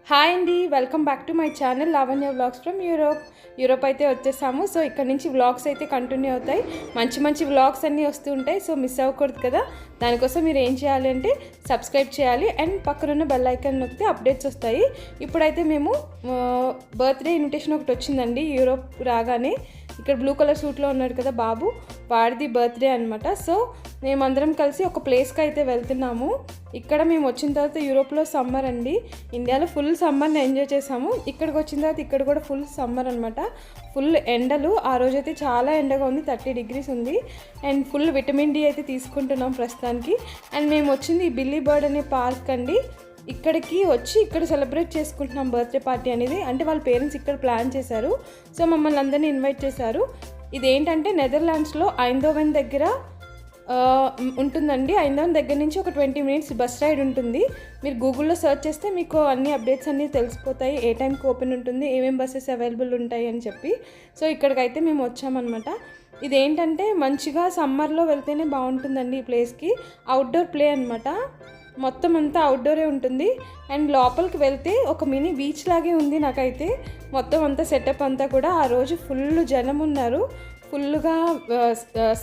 Hi అండి, welcome back to my channel Lavanya vlogs from Europe అయితే వచ్చేసాము. సో ఇక్కడ నుంచి వ్లాగ్స్ అయితే కంటిన్యూ అవుతాయి. మంచి మంచి వ్లాగ్స్ అన్నీ వస్తూ ఉంటాయి. సో మిస్ అవ్వకూడదు కదా. దానికోసం మీరు ఏం చేయాలి అంటే సబ్స్క్రైబ్ చేయాలి అండ్ పక్కనున్న బెల్ ఐకాన్ నొక్కితే అప్డేట్స్ వస్తాయి. ఇప్పుడైతే మేము బర్త్డే ఇన్విటేషన్ ఒకటి వచ్చిందండి. యూరోప్ రాగానే ఇక్కడ బ్లూ కలర్ సూట్లో ఉన్నాడు కదా బాబు, వాడిది బర్త్డే అనమాట. సో మేమందరం కలిసి ఒక ప్లేస్కి అయితే వెళ్తున్నాము. ఇక్కడ మేము వచ్చిన తర్వాత యూరోప్లో సమ్మర్ అండి. ఇండియాలో ఫుల్ సమ్మర్ని ఎంజాయ్ చేసాము. ఇక్కడికి వచ్చిన తర్వాత ఇక్కడ కూడా ఫుల్ సమ్మర్ అనమాట. ఫుల్ ఎండలు. ఆ రోజైతే చాలా ఎండగా ఉంది, 30 degrees ఉంది. అండ్ ఫుల్ విటమిన్ డి అయితే తీసుకుంటున్నాం ప్రస్తుతానికి. అండ్ మేము వచ్చింది బిల్లీ బర్డ్ అనే పార్క్ అండి. ఇక్కడికి వచ్చి ఇక్కడ సెలబ్రేట్ చేసుకుంటున్నాం బర్త్డే పార్టీ అనేది. అంటే వాళ్ళ పేరెంట్స్ ఇక్కడ ప్లాన్ చేశారు. సో మమ్మల్ని అందరినీ ఇన్వైట్ చేశారు. ఇదేంటంటే నెదర్లాండ్స్లో ఐందోవెన్ దగ్గర ఉంటుందండి. ఐందోవెన్ దగ్గర నుంచి ఒక 20 minutes బస్ రైడ్ ఉంటుంది. మీరు గూగుల్లో సెర్చ్ చేస్తే మీకు అన్ని అప్డేట్స్ అన్నీ తెలిసిపోతాయి. ఏ టైంకి ఓపెన్ ఉంటుంది, ఏమేమి బస్సెస్ అవైలబుల్ ఉంటాయి అని చెప్పి. సో ఇక్కడికైతే మేము వచ్చామన్నమాట. ఇదేంటంటే మంచిగా సమ్మర్లో వెళ్తేనే బాగుంటుందండి ఈ ప్లేస్కి. అవుట్డోర్ ప్లే అనమాట. మొత్తం అంతా అవుట్డోరే ఉంటుంది. అండ్ లోపలికి వెళ్తే ఒక మినీ బీచ్ లాగే ఉంది నాకైతే. మొత్తం అంతా సెటప్ అంతా కూడా. ఆ రోజు ఫుల్ జనం ఉన్నారు, ఫుల్గా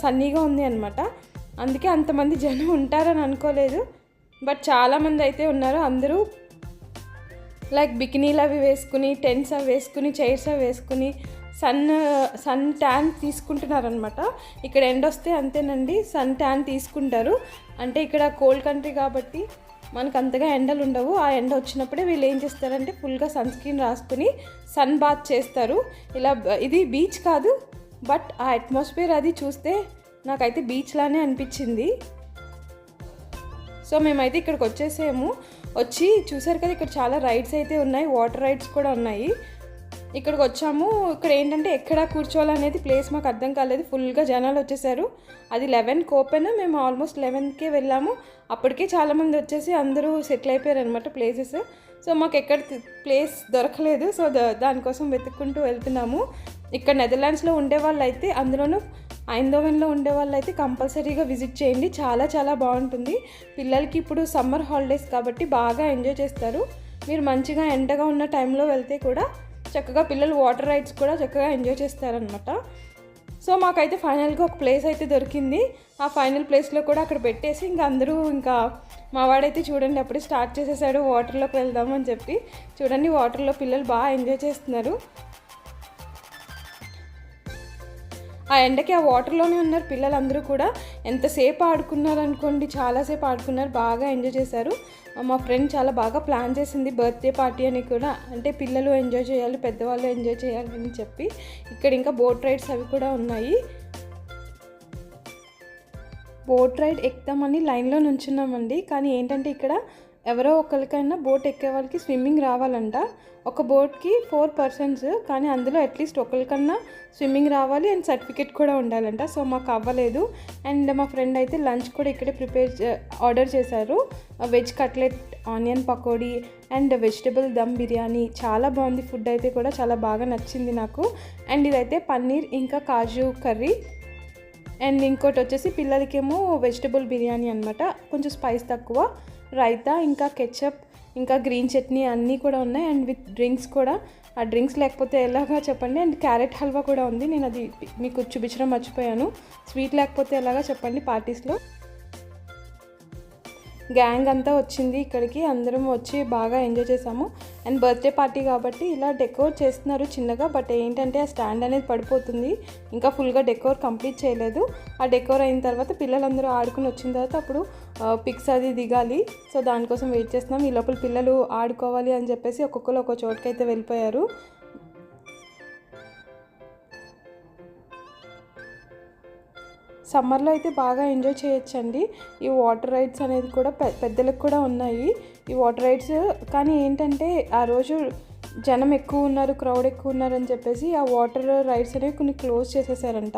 సన్నీగా ఉంది అనమాట. అందుకే అంతమంది జనం ఉంటారని అనుకోలేదు, బట్ చాలామంది అయితే ఉన్నారు. అందరూ లైక్ బికినీలు అవి వేసుకుని, టెంట్స్ అవి వేసుకుని, చైర్స్ అవి వేసుకుని సన్ ట్యాన్ తీసుకుంటున్నారనమాట. ఇక్కడ ఎండ వస్తే అంతేనండి, సన్ ట్యాన్ తీసుకుంటారు. అంటే ఇక్కడ కోల్డ్ కంట్రీ కాబట్టి మనకు అంతగా ఎండలు ఉండవు. ఆ ఎండ వచ్చినప్పుడే వీళ్ళు ఏం చేస్తారంటే ఫుల్గా సన్ స్క్రీన్ రాసుకుని సన్ బాత్ చేస్తారు. ఇలా ఇది బీచ్ కాదు, బట్ ఆ అట్మాస్ఫియర్ అది చూస్తే నాకైతే బీచ్ లానే అనిపించింది. సో మేమైతే ఇక్కడికి వచ్చేసాము. వచ్చి చూసారు కదా, ఇక్కడ చాలా రైడ్స్ అయితే ఉన్నాయి, వాటర్ రైడ్స్ కూడా ఉన్నాయి. ఇక్కడికి వచ్చాము. ఇక్కడ ఏంటంటే ఎక్కడ కూర్చోవాలనేది ప్లేస్ మాకు అర్థం కాలేదు. ఫుల్గా జనాలు వచ్చేసారు. అది 11కి ఓపెన్. మేము ఆల్మోస్ట్ 11కే వెళ్ళాము. అప్పటికే చాలామంది వచ్చేసి అందరూ సెటిల్ అయిపోయారు అనమాట ప్లేసెస్. సో మాకు ఎక్కడ ప్లేస్ దొరకలేదు. సో దానికోసం వెతుక్కుంటూ వెళ్తున్నాము. ఇక్కడ నెదర్లాండ్స్లో ఉండే వాళ్ళు అయితే, అందులోనూ ఐందోవెన్లో ఉండే వాళ్ళు అయితే కంపల్సరీగా విజిట్ చేయండి. చాలా చాలా బాగుంటుంది. పిల్లలకి ఇప్పుడు సమ్మర్ హాలిడేస్ కాబట్టి బాగా ఎంజాయ్ చేస్తారు. మీరు మంచిగా ఎండగా ఉన్న టైంలో వెళ్తే కూడా చక్కగా పిల్లలు వాటర్ రైడ్స్ కూడా చక్కగా ఎంజాయ్ చేస్తారనమాట. సో మాకైతే ఫైనల్గా ఒక ప్లేస్ అయితే దొరికింది. ఆ ఫైనల్ ప్లేస్లో కూడా అక్కడ పెట్టేసి ఇంకా మా వాడైతే చూడండి అప్పుడే స్టార్ట్ చేసేసాడు వాటర్లోకి వెళ్దాము అని చెప్పి. చూడండి వాటర్లో పిల్లలు బాగా ఎంజాయ్ చేస్తున్నారు. ఆ ఎండకి ఆ వాటర్లోనే ఉన్నారు పిల్లలందరూ కూడా. ఎంతసేపు ఆడుకున్నారు అనుకోండి, చాలాసేపు ఆడుకున్నారు, బాగా ఎంజాయ్ చేశారు. మా ఫ్రెండ్ చాలా బాగా ప్లాన్ చేసింది బర్త్డే పార్టీ అని కూడా. అంటే పిల్లలు ఎంజాయ్ చేయాలి, పెద్దవాళ్ళు ఎంజాయ్ చేయాలి అని చెప్పి. ఇక్కడ ఇంకా బోట్ రైడ్స్ అవి కూడా ఉన్నాయి. బోట్ రైడ్ ఎక్కుతామని లైన్లో నుంచున్నామండి. కానీ ఏంటంటే ఇక్కడ ఎవరో ఒకరికైనా బోట్ ఎక్కే వాళ్ళకి స్విమ్మింగ్ రావాలంట. ఒక బోట్కి 4 persons, కానీ అందులో అట్లీస్ట్ ఒకరికన్నా స్విమ్మింగ్ రావాలి అండ్ సర్టిఫికేట్ కూడా ఉండాలంట. సో మాకు అవ్వలేదు. అండ్ మా ఫ్రెండ్ అయితే లంచ్ కూడా ఇక్కడే ఆర్డర్ చేశారు. Veg cutlet, onion pakodi and vegetable dum biryani. చాలా బాగుంది ఫుడ్ అయితే కూడా, చాలా బాగా నచ్చింది నాకు. అండ్ ఇదైతే పన్నీర్ ఇంకా కాజు కర్రీ. అండ్ ఇంకోటి వచ్చేసి పిల్లలకేమో వెజిటబుల్ బిర్యానీ అనమాట, కొంచెం స్పైస్ తక్కువ. రైతా, ఇంకా కెచప్, ఇంకా గ్రీన్ చట్నీ అన్నీ కూడా ఉన్నాయి. అండ్ విత్ డ్రింక్స్ కూడా. ఆ డ్రింక్స్ లేకపోతే ఎలాగా చెప్పండి. అండ్ క్యారెట్ హల్వా కూడా ఉంది. నేను అది మీకు చూపించడం మర్చిపోయాను. స్వీట్ లేకపోతే ఎలాగా చెప్పండి పార్టీస్లో. గ్యాంగ్ అంతా వచ్చింది ఇక్కడికి. అందరం వచ్చి బాగా ఎంజాయ్ చేసాము. అండ్ బర్త్డే పార్టీ కాబట్టి ఇలా డెకోర్ చేస్తున్నారు చిన్నగా. బట్ ఏంటంటే ఆ స్టాండ్ అనేది పడిపోతుంది. ఇంకా ఫుల్గా డెకోర్ కంప్లీట్ చేయలేదు. ఆ డెకోర్ అయిన తర్వాత పిల్లలందరూ ఆడుకుని వచ్చిన తర్వాత అప్పుడు పిక్స్ అది దిగాలి. సో దానికోసం వెయిట్ చేస్తున్నాం. ఈ లోపల పిల్లలు ఆడుకోవాలి అని చెప్పేసి ఒక్కొక్కరు ఒక్కో చోటుకైతే వెళ్ళిపోయారు. సమ్మర్లో అయితే బాగా ఎంజాయ్ చేయొచ్చండి. ఈ వాటర్ రైడ్స్ అనేది కూడా పెద్దలకు కూడా ఉన్నాయి ఈ వాటర్ రైడ్స్. కానీ ఏంటంటే ఆ రోజు జనం ఎక్కువ ఉన్నారు, క్రౌడ్ ఎక్కువ ఉన్నారు అని చెప్పేసి ఆ వాటర్ రైడ్స్ అనేవి కొన్ని క్లోజ్ చేసేసారంట.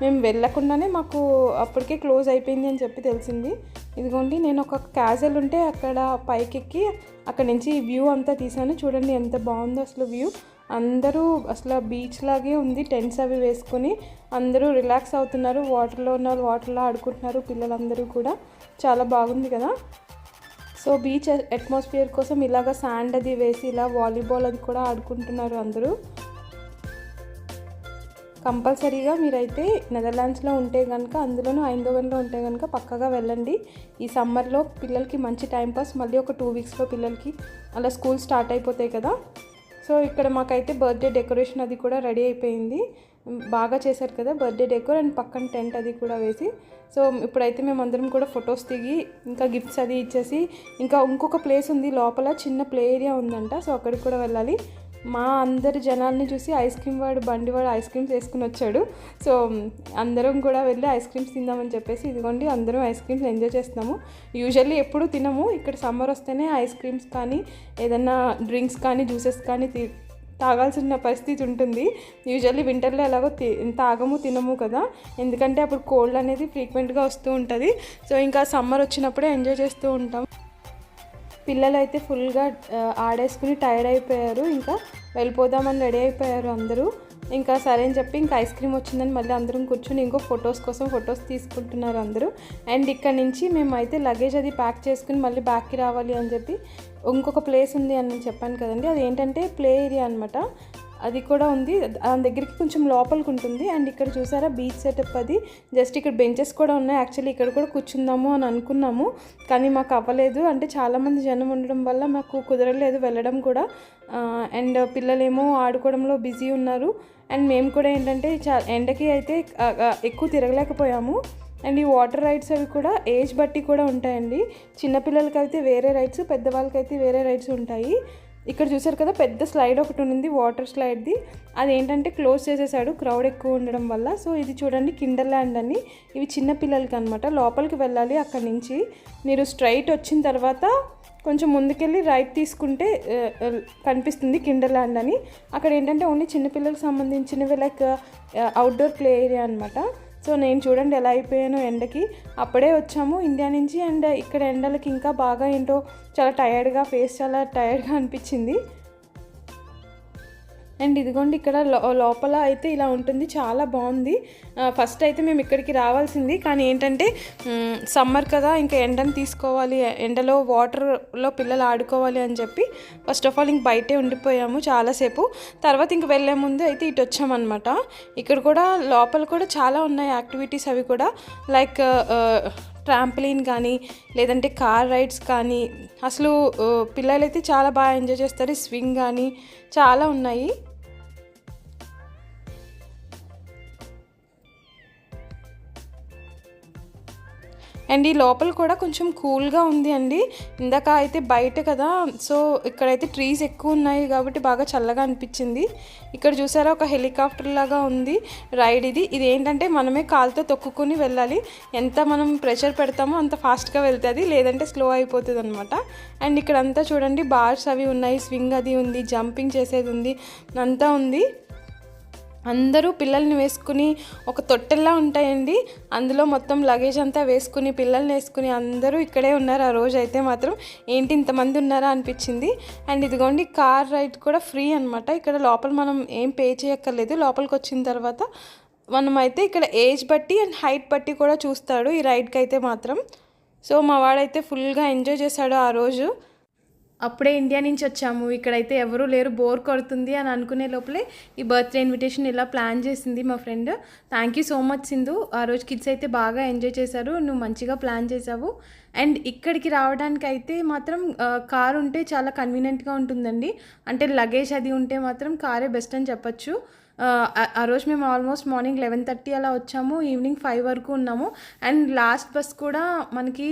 మేము వెళ్ళకుండానే మాకు అప్పటికే క్లోజ్ అయిపోయింది అని చెప్పి తెలిసింది. ఇదిగోండి నేను ఒక క్యాజల్ ఉంటే అక్కడ పైకెక్కి అక్కడ నుంచి వ్యూ అంతా తీసాను. చూడండి ఎంత బాగుందో అసలు వ్యూ. అందరూ అసలు బీచ్ లాగే ఉంది. టెంట్స్ అవి వేసుకొని అందరూ రిలాక్స్ అవుతున్నారు. వాటర్లో ఉన్న వాళ్ళు వాటర్లో ఆడుకుంటున్నారు పిల్లలందరూ కూడా. చాలా బాగుంది కదా. సో బీచ్ అట్మాస్ఫియర్ కోసం ఇలాగ శాండ్ అది వేసి ఇలా వాలీబాల్ అది కూడా ఆడుకుంటున్నారు అందరూ. కంపల్సరీగా మీరైతే నెదర్లాండ్స్లో ఉంటే కనుక, అందులోనూ ఐందోవెన్లో ఉంటే కనుక పక్కగా వెళ్ళండి. ఈ సమ్మర్లో పిల్లలకి మంచి టైంపాస్. మళ్ళీ ఒక 2 వీక్స్లో పిల్లలకి అలా స్కూల్ స్టార్ట్ అయిపోతాయి కదా. సో ఇక్కడ మాకైతే బర్త్డే డెకరేషన్ అది కూడా రెడీ అయిపోయింది. బాగా చేశారు కదా బర్త్డే డెకోర్, అండ్ పక్కన టెంట్ అది కూడా వేసి. సో ఇప్పుడైతే మేము అందరం కూడా ఫొటోస్ దిగి ఇంకా గిఫ్ట్స్ అది ఇచ్చేసి, ఇంకా ఇంకొక ప్లేస్ ఉంది లోపల, చిన్న ప్లే ఏరియా ఉందంట. సో అక్కడికి కూడా వెళ్ళాలి. మా అందరి జనాల్ని చూసి ఐస్ క్రీమ్ బండివాడు ఐస్ క్రీమ్స్ వేసుకుని వచ్చాడు. సో అందరం కూడా వెళ్ళి ఐస్ క్రీమ్స్ తిందామని చెప్పేసి ఇదిగోండి అందరం ఐస్ క్రీమ్స్ ఎంజాయ్ చేస్తున్నాము. యూజువల్లీ ఎప్పుడు తినము, ఇక్కడ సమ్మర్ వస్తేనే ఐస్ క్రీమ్స్ కానీ ఏదన్నా డ్రింక్స్ కానీ జ్యూసెస్ కానీ తాగాల్సిన పరిస్థితి ఉంటుంది. యూజువల్లీ వింటర్లో ఎలాగో తాగము తినము కదా, ఎందుకంటే అప్పుడు కోల్డ్ అనేది ఫ్రీక్వెంట్గా వస్తూ ఉంటుంది. సో ఇంకా సమ్మర్ వచ్చినప్పుడే ఎంజాయ్ చేస్తూ ఉంటాం. పిల్లలు అయితే ఫుల్గా ఆడేసుకుని టైర్డ్ అయిపోయారు, ఇంకా వెళ్ళిపోదామని రెడీ అయిపోయారు అందరూ. ఇంకా సరే అని చెప్పి ఇంకా ఐస్ క్రీమ్ వచ్చిందని మళ్ళీ అందరం కూర్చొని ఇంకో ఫొటోస్ కోసం ఫొటోస్ తీసుకుంటున్నారు అందరూ. అండ్ ఇక్కడ నుంచి మేము అయితే లగేజ్ అది ప్యాక్ చేసుకుని మళ్ళీ బ్యాక్కి రావాలి అని చెప్పి ఇంకొక ప్లేస్ ఉంది అని చెప్పాను కదండి, అది ఏంటంటే ప్లే ఏరియా అనమాట. అది కూడా ఉంది, దాని దగ్గరికి కొంచెం లోపలికి ఉంటుంది. అండ్ ఇక్కడ చూసారా బీచ్ సెటప్ అది, జస్ట్ ఇక్కడ బెంచెస్ కూడా ఉన్నాయి. యాక్చువల్లీ ఇక్కడ కూడా కూర్చుందాము అని అనుకున్నాము, కానీ మాకు అవ్వలేదు. అంటే చాలామంది జనం ఉండడం వల్ల మాకు కుదరలేదు వెళ్ళడం కూడా. అండ్ పిల్లలేమో ఆడుకోవడంలో బిజీ ఉన్నారు. అండ్ మేము కూడా ఏంటంటే ఎండకి అయితే ఎక్కువ తిరగలేకపోయాము. అండ్ ఈ వాటర్ రైడ్స్ అవి కూడా ఏజ్ బట్టి కూడా ఉంటాయండి. చిన్నపిల్లలకి అయితే వేరే రైడ్స్, పెద్దవాళ్ళకైతే వేరే రైడ్స్ ఉంటాయి. ఇక్కడ చూసారు కదా పెద్ద స్లైడ్ ఒకటి ఉంది, వాటర్ స్లైడ్ది. అది ఏంటంటే క్లోజ్ చేసేసాడు క్రౌడ్ ఎక్కువ ఉండడం వల్ల. సో ఇది చూడండి కిండర్ ల్యాండ్ అని, ఇవి చిన్న పిల్లలకి అనమాట. లోపలికి వెళ్ళాలి, అక్కడి నుంచి మీరు స్ట్రైట్ వచ్చిన తర్వాత కొంచెం ముందుకెళ్ళి రైట్ తీసుకుంటే కనిపిస్తుంది కిండర్ ల్యాండ్ అని. అక్కడ ఏంటంటే ఓన్లీ చిన్నపిల్లలకు సంబంధించినవి, లైక్ అవుట్డోర్ ప్లే ఏరియా అనమాట. సో నేను చూడండి ఎలా అయిపోయాను ఎండకి. అప్పుడే వచ్చాము ఇండియా నుంచి, అండ్ ఇక్కడ ఎండలకి ఇంకా బాగా ఏంటో చాలా టయర్డ్గా, ఫేస్ చాలా టయర్డ్గా అనిపించింది. అండ్ ఇదిగోండి ఇక్కడ లోపల అయితే ఇలా ఉంటుంది, చాలా బాగుంది. ఫస్ట్ అయితే మేము ఇక్కడికి రావాల్సింది, కానీ ఏంటంటే సమ్మర్ కదా, ఇంకా ఎండను తీసుకోవాలి, ఎండలో వాటర్లో పిల్లలు ఆడుకోవాలి అని చెప్పి ఫస్ట్ ఆఫ్ ఆల్ ఇంక బయటే ఉండిపోయాము చాలాసేపు. తర్వాత ఇంక వెళ్ళే ముందు అయితే ఇటు వచ్చామన్నమాట. ఇక్కడ కూడా లోపల కూడా చాలా ఉన్నాయి యాక్టివిటీస్, అవి కూడా లైక్ ట్రాంప్లిన్ కానీ లేదంటే కార్ రైడ్స్ కానీ, అసలు పిల్లలైతే చాలా బాగా ఎంజాయ్ చేస్తారు. స్వింగ్ కానీ చాలా ఉన్నాయి. అండ్ ఈ లోపల కూడా కొంచెం కూల్గా ఉంది అండి. ఇందాక అయితే బయట కదా, సో ఇక్కడైతే ట్రీస్ ఎక్కువ ఉన్నాయి కాబట్టి బాగా చల్లగా అనిపించింది. ఇక్కడ చూసారా ఒక హెలికాప్టర్ లాగా ఉంది రైడ్. ఇది ఏంటంటే మనమే కాలుతో తొక్కుని వెళ్ళాలి, ఎంత మనం ప్రెషర్ పెడతామో అంత ఫాస్ట్గా వెళ్తుంది, లేదంటే స్లో అయిపోతుంది అనమాట. అండ్ ఇక్కడ అంతా చూడండి బార్స్ అవి ఉన్నాయి, స్వింగ్ అది ఉంది, జంపింగ్ చేసేది ఉంది, అంతా ఉంది. అందరూ పిల్లల్ని వేసుకుని ఒక తొట్టెల్లా ఉంటాయండి, అందులో మొత్తం లగేజ్ అంతా వేసుకుని పిల్లల్ని వేసుకుని అందరూ ఇక్కడే ఉన్నారు. ఆ రోజు అయితే మాత్రం ఏంటి ఇంతమంది ఉన్నారా అనిపించింది. అండ్ ఇదిగోండి కార్ రైడ్ కూడా ఫ్రీ అనమాట. ఇక్కడ లోపల మనం ఏం పే చేయక్కర్లేదు. లోపలికి వచ్చిన తర్వాత మనం అయితే ఇక్కడ ఏజ్ బట్టి అండ్ హైట్ బట్టి కూడా చూస్తాడు ఈ రైడ్కి అయితే మాత్రం. సో మా వాడైతే ఫుల్గా ఎంజాయ్ చేశాడు ఆ రోజు. అప్పుడే ఇండియా నుంచి వచ్చాము, ఇక్కడైతే ఎవరూ లేరు, బోర్ కొడుతుంది అని అనుకునే లోపలే ఈ బర్త్డే ఇన్విటేషన్ ఇలా ప్లాన్ చేసింది మా friend. Thank you so much Sindhu. ఆ రోజు కిడ్స్ అయితే బాగా ఎంజాయ్ చేశారు, నువ్వు మంచిగా ప్లాన్ చేసావు. అండ్ ఇక్కడికి రావడానికి అయితే మాత్రం కారు ఉంటే చాలా కన్వీనియంట్గా ఉంటుందండి. అంటే లగేజ్ అది ఉంటే మాత్రం కారే బెస్ట్ అని చెప్పచ్చు. ఆ రోజు మేము ఆల్మోస్ట్ మార్నింగ్ 11:30 అలా వచ్చాము, ఈవినింగ్ 5 వరకు ఉన్నాము. అండ్ లాస్ట్ బస్ కూడా మనకి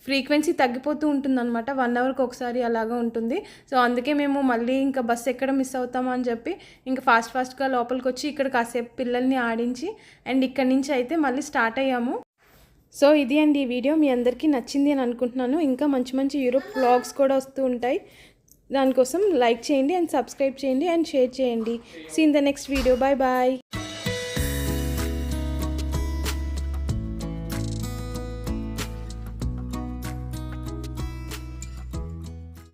ఫ్రీక్వెన్సీ తగ్గిపోతూ ఉంటుందన్నమాట, 1 అవర్కి ఒకసారి అలాగా ఉంటుంది. సో అందుకే మేము మళ్ళీ ఇంకా బస్సు ఎక్కడ మిస్ అవుతామో అని చెప్పి ఇంకా ఫాస్ట్గా లోపలికి వచ్చి ఇక్కడ కాసేపు పిల్లల్ని ఆడించి అండ్ ఇక్కడి నుంచి అయితే మళ్ళీ స్టార్ట్ అయ్యాము. సో ఇది అండి ఈ వీడియో, మీ అందరికీ నచ్చింది అని అనుకుంటున్నాను. ఇంకా మంచి మంచి యూరోప్ వ్లాగ్స్ కూడా వస్తూ ఉంటాయి, దానికోసం లైక్ చేయండి అండ్ సబ్స్క్రైబ్ చేయండి అండ్ షేర్ చేయండి. See in the next video. Bye bye.